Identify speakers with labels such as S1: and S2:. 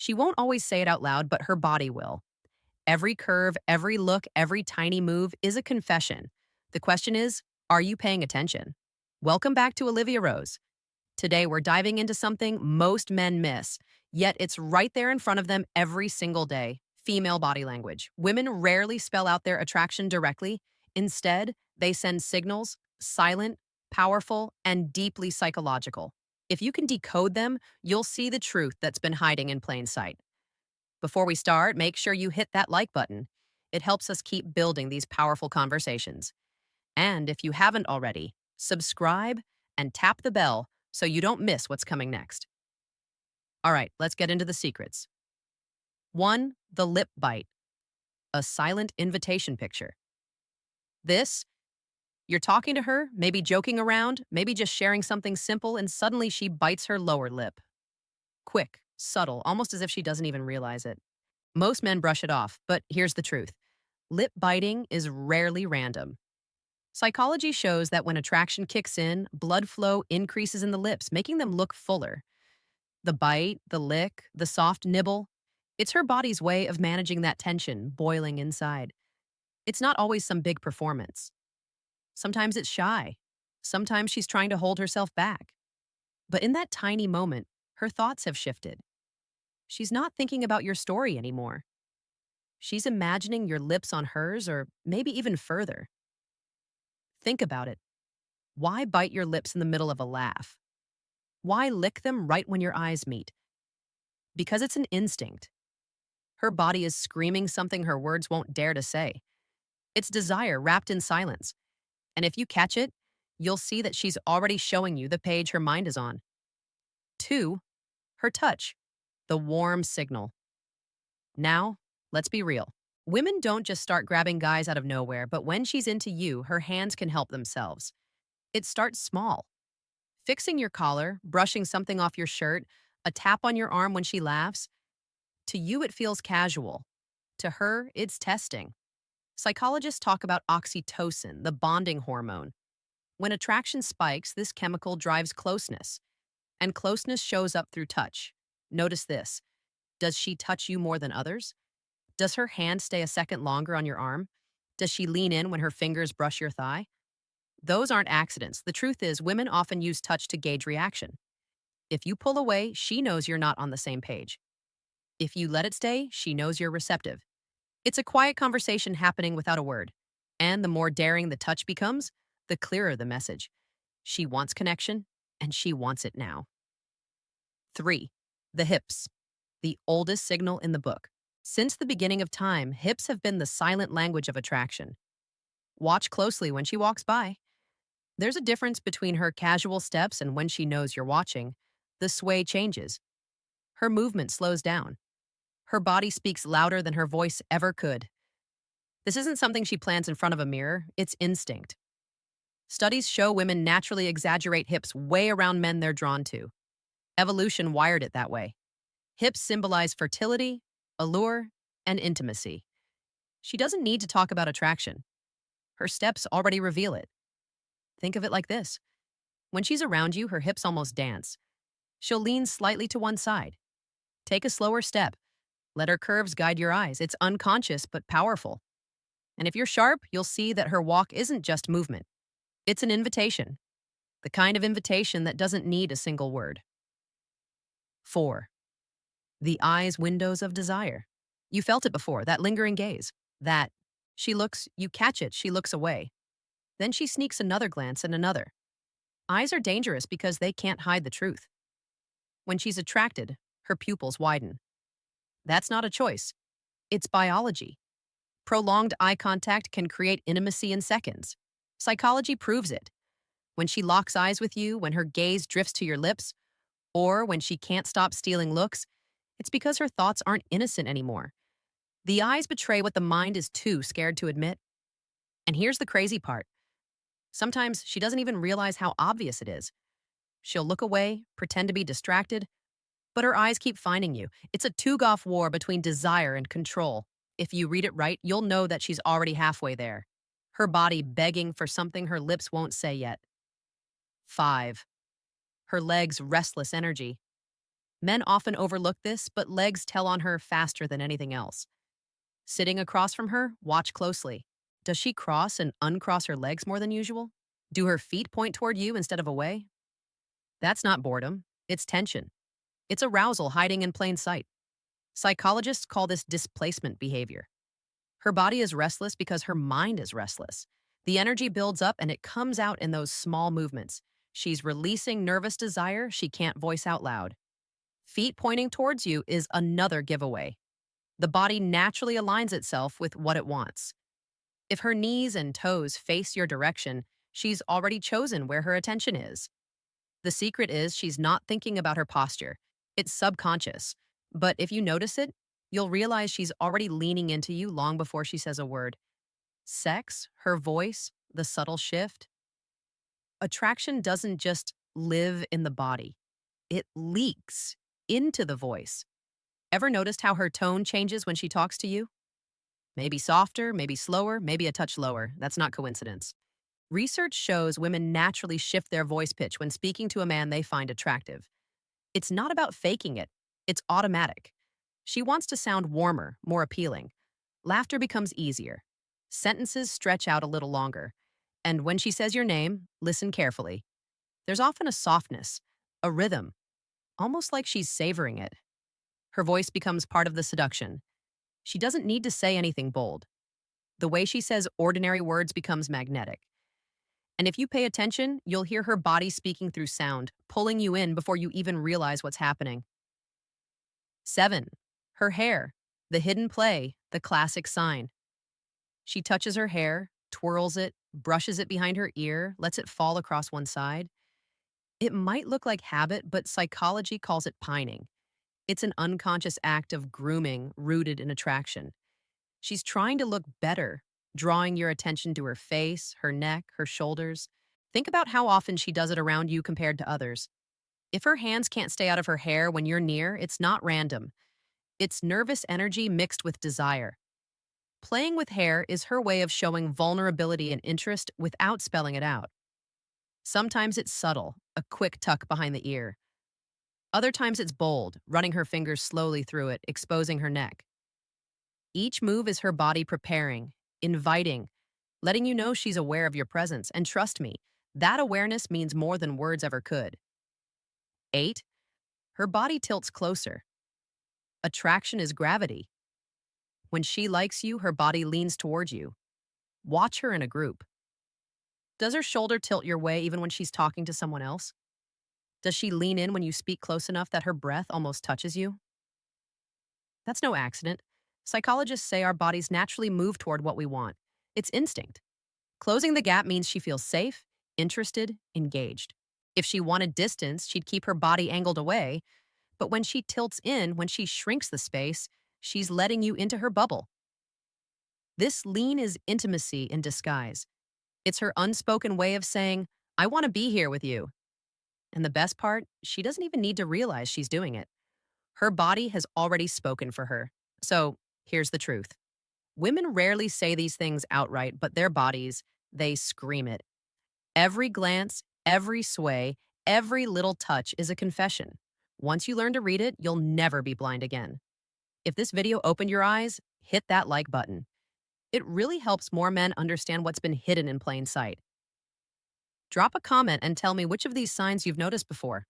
S1: She won't always say it out loud, but her body will. Every curve, every look, every tiny move is a confession. The question is, are you paying attention? Welcome back to Olivia Rose. Today, we're diving into something most men miss, yet it's right there in front of them every single day: female body language. Women rarely spell out their attraction directly. Instead, they send signals, silent, powerful, and deeply psychological. If you can decode them, you'll see the truth that's been hiding in plain sight. Before we start, make sure you hit that like button. It helps us keep building these powerful conversations. And if you haven't already, subscribe and tap the bell so you don't miss what's coming next. All right, let's get into the secrets. 1. The lip bite, a silent invitation picture. This, you're talking to her, maybe joking around, maybe just sharing something simple, and suddenly she bites her lower lip. Quick, subtle, almost as if she doesn't even realize it. Most men brush it off, but here's the truth: lip biting is rarely random. Psychology shows that when attraction kicks in, blood flow increases in the lips, making them look fuller. The bite, the lick, the soft nibble, it's her body's way of managing that tension boiling inside. It's not always some big performance. Sometimes it's shy. Sometimes she's trying to hold herself back. But in that tiny moment, her thoughts have shifted. She's not thinking about your story anymore. She's imagining your lips on hers, or maybe even further. Think about it. Why bite your lips in the middle of a laugh? Why lick them right when your eyes meet? Because it's an instinct. Her body is screaming something her words won't dare to say. It's desire wrapped in silence. And if you catch it, you'll see that she's already showing you the page her mind is on. 2. Her touch, the warm signal. Now, let's be real. Women don't just start grabbing guys out of nowhere, but when she's into you, her hands can help themselves. It starts small. Fixing your collar, brushing something off your shirt, a tap on your arm when she laughs. To you, it feels casual. To her, it's testing. Psychologists talk about oxytocin, the bonding hormone. When attraction spikes, this chemical drives closeness, and closeness shows up through touch. Notice this. Does she touch you more than others? Does her hand stay a second longer on your arm? Does she lean in when her fingers brush your thigh? Those aren't accidents. The truth is, women often use touch to gauge reaction. If you pull away, she knows you're not on the same page. If you let it stay, she knows you're receptive. It's a quiet conversation happening without a word. And the more daring the touch becomes, the clearer the message. She wants connection, and she wants it now. 3. The hips, the oldest signal in the book. Since the beginning of time, hips have been the silent language of attraction. Watch closely when she walks by. There's a difference between her casual steps and when she knows you're watching. The sway changes. Her movement slows down. Her body speaks louder than her voice ever could. This isn't something she plans in front of a mirror, it's instinct. Studies show women naturally exaggerate hips way around men they're drawn to. Evolution wired it that way. Hips symbolize fertility, allure, and intimacy. She doesn't need to talk about attraction. Her steps already reveal it. Think of it like this. When she's around you, her hips almost dance. She'll lean slightly to one side. Take a slower step. Let her curves guide your eyes. It's unconscious but powerful. And if you're sharp, you'll see that her walk isn't just movement. It's an invitation. The kind of invitation that doesn't need a single word. 4. The eyes' windows of desire. You felt it before, that lingering gaze. That, she looks, you catch it, she looks away. Then she sneaks another glance and another. Eyes are dangerous because they can't hide the truth. When she's attracted, her pupils widen. That's not a choice. It's biology. Prolonged eye contact can create intimacy in seconds. Psychology proves it. When she locks eyes with you, when her gaze drifts to your lips, or when she can't stop stealing looks, it's because her thoughts aren't innocent anymore. The eyes betray what the mind is too scared to admit. And here's the crazy part. Sometimes she doesn't even realize how obvious it is. She'll look away, pretend to be distracted, but her eyes keep finding you. It's a two-off war between desire and control. If you read it right, you'll know that she's already halfway there. Her body begging for something her lips won't say yet. 5. Her legs' restless energy. Men often overlook this, but legs tell on her faster than anything else. Sitting across from her, watch closely. Does she cross and uncross her legs more than usual? Do her feet point toward you instead of away? That's not boredom, it's tension. It's arousal hiding in plain sight. Psychologists call this displacement behavior. Her body is restless because her mind is restless. The energy builds up and it comes out in those small movements. She's releasing nervous desire she can't voice out loud. Feet pointing towards you is another giveaway. The body naturally aligns itself with what it wants. If her knees and toes face your direction, she's already chosen where her attention is. The secret is she's not thinking about her posture. It's subconscious. But if you notice it, you'll realize she's already leaning into you long before she says a word. Sex, her voice, the subtle shift. Attraction doesn't just live in the body, it leaks into the voice. Ever noticed how her tone changes when she talks to you? Maybe softer, maybe slower, maybe a touch lower. That's not coincidence. Research shows women naturally shift their voice pitch when speaking to a man they find attractive. It's not about faking it, it's automatic. She wants to sound warmer, more appealing. Laughter becomes easier. Sentences stretch out a little longer. And when she says your name, listen carefully. There's often a softness, a rhythm, almost like she's savoring it. Her voice becomes part of the seduction. She doesn't need to say anything bold. The way she says ordinary words becomes magnetic. And if you pay attention, you'll hear her body speaking through sound, pulling you in before you even realize what's happening. 7. Her hair, the hidden play, the classic sign. She touches her hair, twirls it, brushes it behind her ear, lets it fall across one side. It might look like habit, but psychology calls it pining. It's an unconscious act of grooming rooted in attraction. She's trying to look better, drawing your attention to her face, her neck, her shoulders. Think about how often she does it around you compared to others. If her hands can't stay out of her hair when you're near, it's not random. It's nervous energy mixed with desire. Playing with hair is her way of showing vulnerability and interest without spelling it out. Sometimes it's subtle, a quick tuck behind the ear. Other times it's bold, running her fingers slowly through it, exposing her neck. Each move is her body preparing, inviting, letting you know she's aware of your presence. And trust me, that awareness means more than words ever could. 8. Her body tilts closer. Attraction is gravity. When she likes you, her body leans towards you. Watch her in a group. Does her shoulder tilt your way even when she's talking to someone else? Does she lean in when you speak close enough that her breath almost touches you? That's no accident. Psychologists say our bodies naturally move toward what we want. It's instinct. Closing the gap means she feels safe, interested, engaged. If she wanted distance, she'd keep her body angled away. But when she tilts in, when she shrinks the space, she's letting you into her bubble. This lean is intimacy in disguise. It's her unspoken way of saying, I want to be here with you. And the best part, she doesn't even need to realize she's doing it. Her body has already spoken for her. So here's the truth. Women rarely say these things outright, but their bodies, they scream it. Every glance, every sway, every little touch is a confession. Once you learn to read it, you'll never be blind again. If this video opened your eyes, hit that like button. It really helps more men understand what's been hidden in plain sight. Drop a comment and tell me which of these signs you've noticed before.